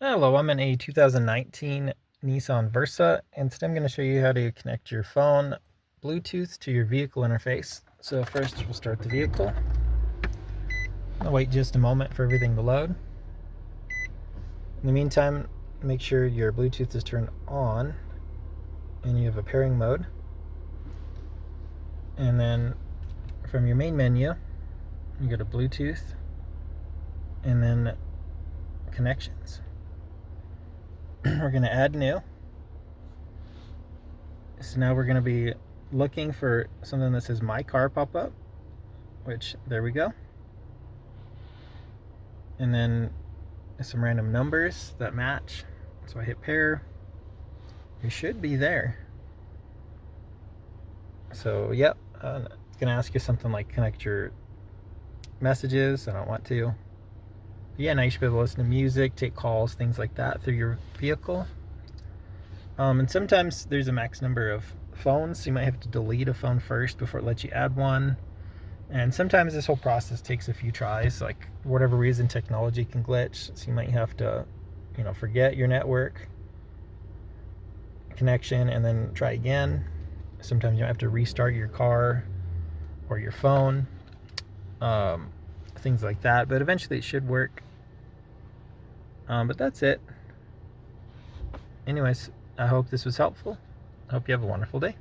Hello, I'm in a 2019 Nissan Versa, and today I'm going to show you how to connect your phone Bluetooth to your vehicle interface. So first we'll start the vehicle. I'll wait just a moment for everything to load. In the meantime, make sure your Bluetooth is turned on and you have a pairing mode. And then from your main menu, you go to Bluetooth and then connections. We're going to add new. So now we're going to be looking for something that says My Car pop up, which there we go. And then some random numbers that match. So I hit pair. You should be there. So yep, it's going to ask you something like connect your messages. I don't want to. But yeah, now you should be able to listen to music, take calls, things like that through your vehicle. And sometimes there's a max number of phones, so you might have to delete a phone first before it lets you add one. And sometimes this whole process takes a few tries, like for whatever reason technology can glitch, so you might have to, forget your network connection and then try again. Sometimes you might have to restart your car or your phone, things like that, but eventually it should work. But that's it. Anyways, I hope this was helpful. I hope you have a wonderful day.